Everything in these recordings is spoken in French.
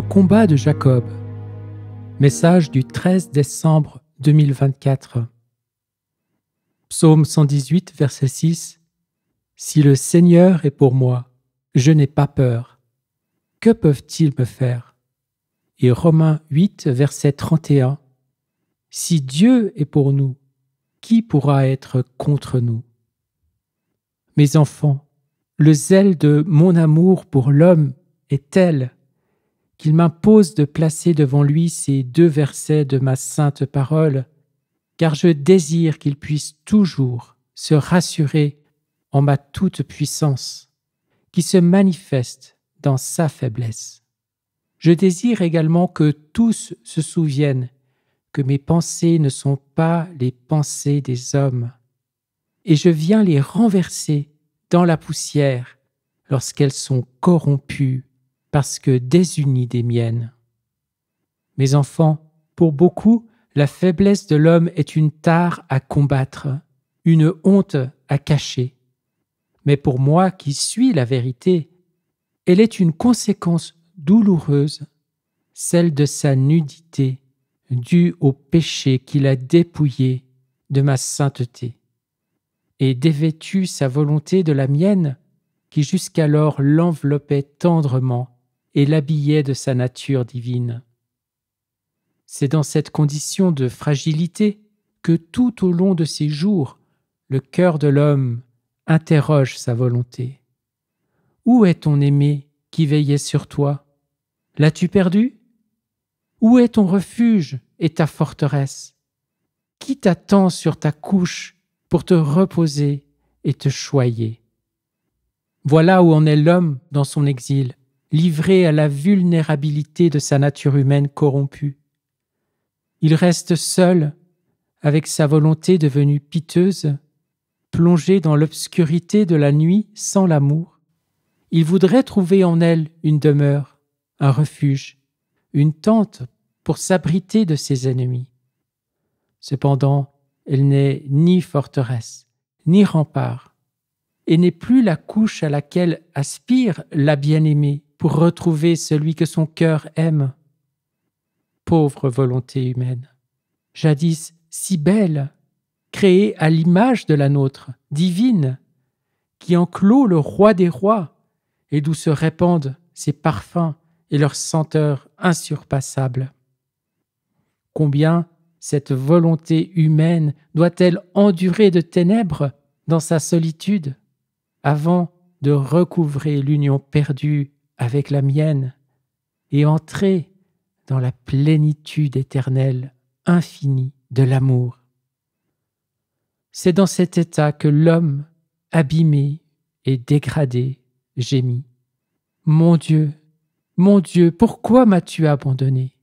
combat de Jacob. Message du 13 décembre 2024. Psaume 118, verset 6. Si le Seigneur est pour moi, je n'ai pas peur. Que peuvent-ils me faire? Et Romains 8, verset 31. Si Dieu est pour nous, qui pourra être contre nous? Mes enfants, le zèle de mon amour pour l'homme est tel qu'il m'impose de placer devant lui ces deux versets de ma sainte parole, car je désire qu'il puisse toujours se rassurer en ma toute-puissance, qui se manifeste dans sa faiblesse. Je désire également que tous se souviennent que mes pensées ne sont pas les pensées des hommes, et je viens les renverser dans la poussière lorsqu'elles sont corrompues parce que désunies des miennes. Mes enfants, pour beaucoup, la faiblesse de l'homme est une tare à combattre, une honte à cacher. Mais pour moi qui suis la vérité, elle est une conséquence douloureuse, celle de sa nudité, due au péché qu'il a dépouillé de ma sainteté, et dévêtu sa volonté de la mienne, qui jusqu'alors l'enveloppait tendrement et l'habillait de sa nature divine. C'est dans cette condition de fragilité que tout au long de ses jours, le cœur de l'homme interroge sa volonté. Où est ton aimé qui veillait sur toi? L'as-tu perdu? Où est ton refuge et ta forteresse? Qui t'attend sur ta couche pour te reposer et te choyer? Voilà où en est l'homme dans son exil, livré à la vulnérabilité de sa nature humaine corrompue. Il reste seul, avec sa volonté devenue piteuse, plongé dans l'obscurité de la nuit sans l'amour. Il voudrait trouver en elle une demeure, un refuge, une tente pour s'abriter de ses ennemis. Cependant, elle n'est ni forteresse, ni rempart, et n'est plus la couche à laquelle aspire la bien-aimée pour retrouver celui que son cœur aime. Pauvre volonté humaine, jadis si belle, créée à l'image de la nôtre, divine, qui enclôt le roi des rois et d'où se répandent ses parfums et leurs senteurs insurpassables. Combien cette volonté humaine doit-elle endurer de ténèbres dans sa solitude avant de recouvrer l'union perdue avec la mienne et entrer dans la plénitude éternelle, infinie de l'amour. C'est dans cet état que l'homme, abîmé et dégradé, gémit. Mon Dieu, pourquoi m'as-tu abandonné?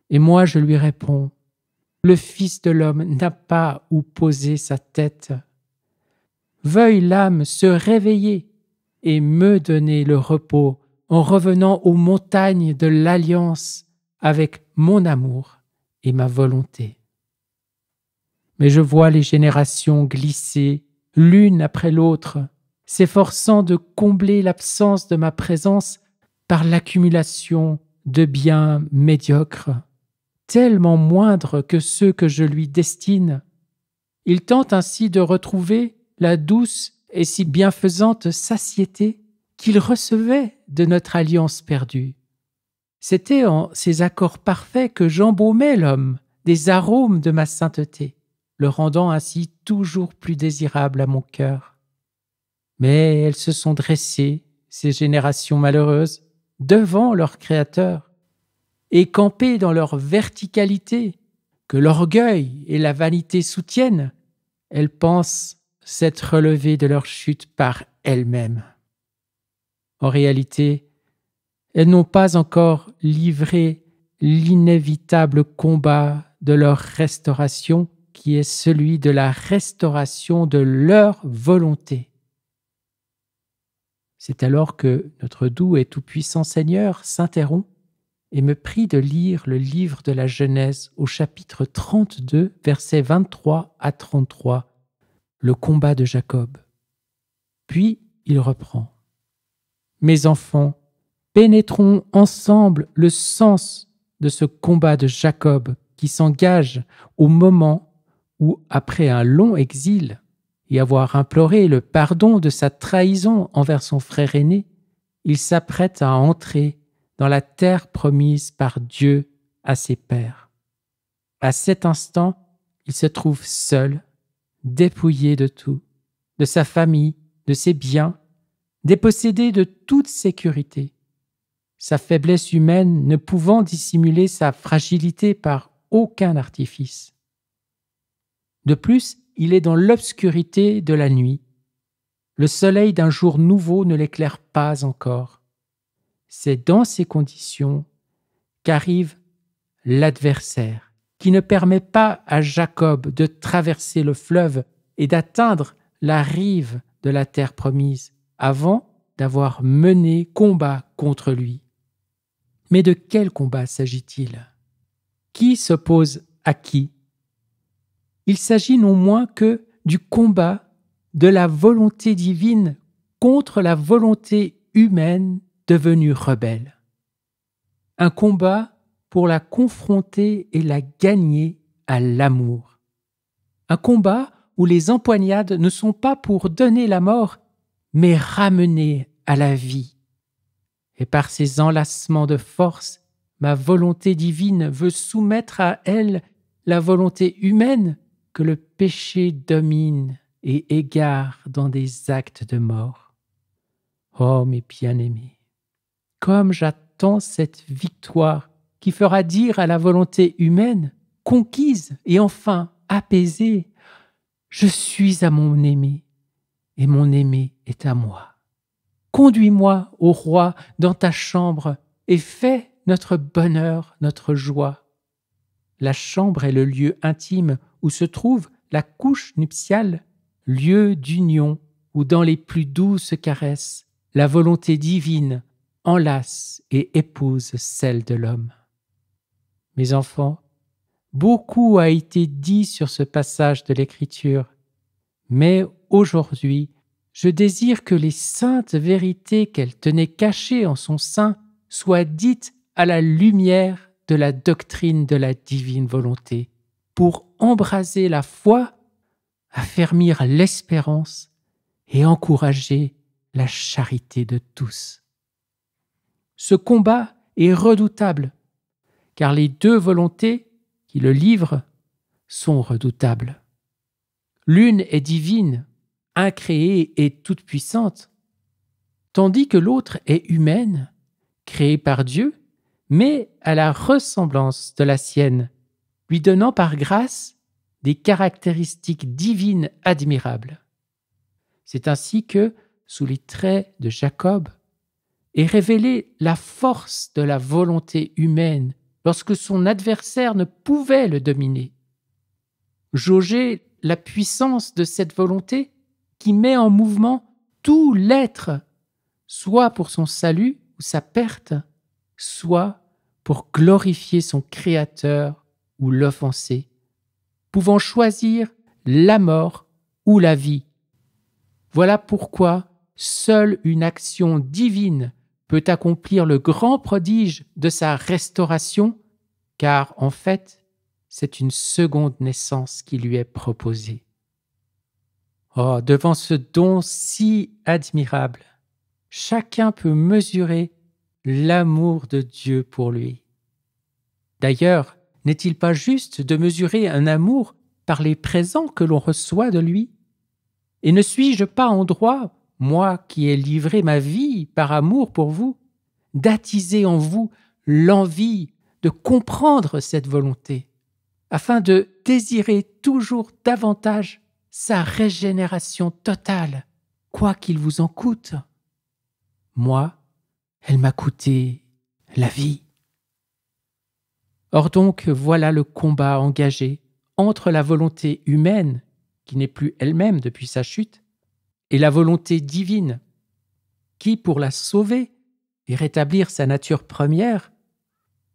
Et moi je lui réponds, le Fils de l'homme n'a pas où poser sa tête. Veuille l'âme se réveiller et me donner le repos en revenant aux montagnes de l'alliance avec mon amour et ma volonté. Mais je vois les générations glisser l'une après l'autre, s'efforçant de combler l'absence de ma présence par l'accumulation de biens médiocres, tellement moindres que ceux que je lui destine. Il tente ainsi de retrouver la douce et si bienfaisante satiété qu'il recevait de notre alliance perdue. C'était en ces accords parfaits que j'embaumais l'homme des arômes de ma sainteté, le rendant ainsi toujours plus désirable à mon cœur. Mais elles se sont dressées, ces générations malheureuses, devant leur Créateur, et campées dans leur verticalité, que l'orgueil et la vanité soutiennent, elles pensent s'être relevées de leur chute par elles-mêmes. En réalité, elles n'ont pas encore livré l'inévitable combat de leur restauration, qui est celui de la restauration de leur volonté. C'est alors que notre doux et tout-puissant Seigneur s'interrompt et me prie de lire le livre de la Genèse au chapitre 32, versets 23 à 33, le combat de Jacob. Puis il reprend. Mes enfants, pénétrons ensemble le sens de ce combat de Jacob qui s'engage au moment où, après un long exil et avoir imploré le pardon de sa trahison envers son frère aîné, il s'apprête à entrer dans la terre promise par Dieu à ses pères. À cet instant, il se trouve seul, dépouillé de tout, de sa famille, de ses biens, dépossédé de toute sécurité, sa faiblesse humaine ne pouvant dissimuler sa fragilité par aucun artifice. De plus, il est dans l'obscurité de la nuit. Le soleil d'un jour nouveau ne l'éclaire pas encore. C'est dans ces conditions qu'arrive l'adversaire, qui ne permet pas à Jacob de traverser le fleuve et d'atteindre la rive de la terre promise avant d'avoir mené combat contre lui. Mais de quel combat s'agit-il? Qui s'oppose à qui? Il s'agit non moins que du combat de la volonté divine contre la volonté humaine devenue rebelle. Un combat pour la confronter et la gagner à l'amour. Un combat où les empoignades ne sont pas pour donner la mort, mais ramener à la vie. Et par ces enlacements de force, ma volonté divine veut soumettre à elle la volonté humaine que le péché domine et égare dans des actes de mort. Oh, mes bien-aimés, comme j'attends cette victoire qui fera dire à la volonté humaine, conquise et enfin apaisée, je suis à mon aimé et mon aimé est à moi. Conduis-moi, ô roi, dans ta chambre et fais notre bonheur, notre joie. La chambre est le lieu intime où se trouve la couche nuptiale, lieu d'union où dans les plus douces caresses, la volonté divine enlace et épouse celle de l'homme. Mes enfants, beaucoup a été dit sur ce passage de l'Écriture, mais aujourd'hui, je désire que les saintes vérités qu'elle tenait cachées en son sein soient dites à la lumière de la doctrine de la divine volonté, pour embraser la foi, affermir l'espérance et encourager la charité de tous. Ce combat est redoutable, car les deux volontés qui le livrent sont redoutables. L'une est divine, incréée et toute-puissante, tandis que l'autre est humaine, créée par Dieu, mais à la ressemblance de la sienne, lui donnant par grâce des caractéristiques divines admirables. C'est ainsi que, sous les traits de Jacob, est révélée la force de la volonté humaine lorsque son adversaire ne pouvait le dominer. Jaugez la puissance de cette volonté qui met en mouvement tout l'être, soit pour son salut ou sa perte, soit pour glorifier son Créateur ou l'offenser, pouvant choisir la mort ou la vie. Voilà pourquoi seule une action divine peut accomplir le grand prodige de sa restauration, car en fait, c'est une seconde naissance qui lui est proposée. Oh, devant ce don si admirable, chacun peut mesurer l'amour de Dieu pour lui. D'ailleurs, n'est-il pas juste de mesurer un amour par les présents que l'on reçoit de lui? Et ne suis-je pas en droit, moi qui ai livré ma vie par amour pour vous, d'attiser en vous l'envie de comprendre cette volonté, afin de désirer toujours davantage sa régénération totale, quoi qu'il vous en coûte? Moi, elle m'a coûté la vie. Or donc, voilà le combat engagé entre la volonté humaine, qui n'est plus elle-même depuis sa chute, et la volonté divine, qui, pour la sauver et rétablir sa nature première,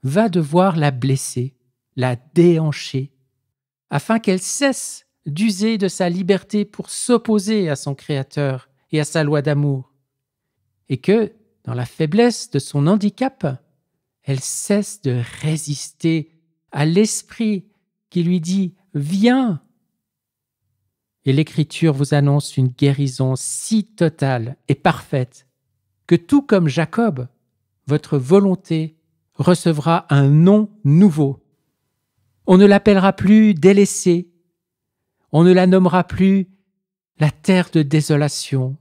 va devoir la blesser, la déhancher, afin qu'elle cesse d'user de sa liberté pour s'opposer à son Créateur et à sa loi d'amour, et que, dans la faiblesse de son handicap, elle cesse de résister à l'esprit qui lui dit « Viens !» Et l'Écriture vous annonce une guérison si totale et parfaite que tout comme Jacob, votre volonté recevra un nom nouveau. On ne l'appellera plus délaissée, on ne la nommera plus la terre de désolation,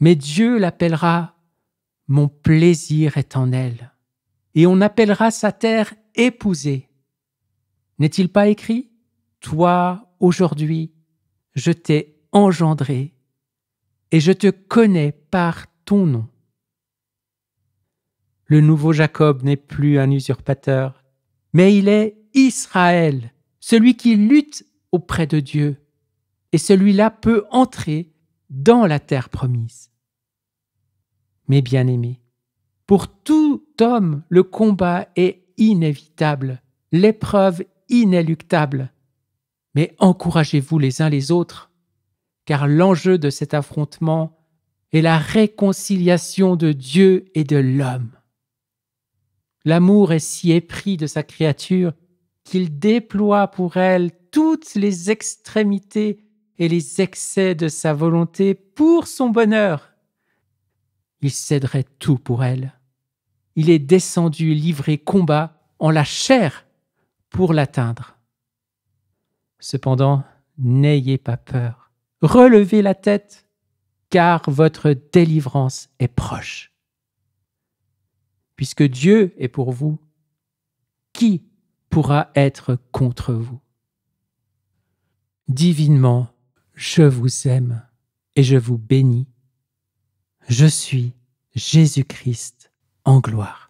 mais Dieu l'appellera « Mon plaisir est en elle » et on appellera sa terre « épousée ». N'est-il pas écrit « Toi, aujourd'hui, je t'ai engendré et je te connais par ton nom ». Le nouveau Jacob n'est plus un usurpateur, mais il est Israël, celui qui lutte auprès de Dieu, et celui-là peut entrer dans la terre promise. Mes bien-aimés, pour tout homme, le combat est inévitable, l'épreuve inéluctable. Mais encouragez-vous les uns les autres, car l'enjeu de cet affrontement est la réconciliation de Dieu et de l'homme. L'amour est si épris de sa créature qu'il déploie pour elle toutes les extrémités et les excès de sa volonté pour son bonheur. Il céderait tout pour elle. Il est descendu livrer combat en la chair pour l'atteindre. Cependant, n'ayez pas peur. Relevez la tête, car votre délivrance est proche. Puisque Dieu est pour vous, qui pourra être contre vous? Divinement, je vous aime et je vous bénis. Je suis Jésus-Christ en gloire.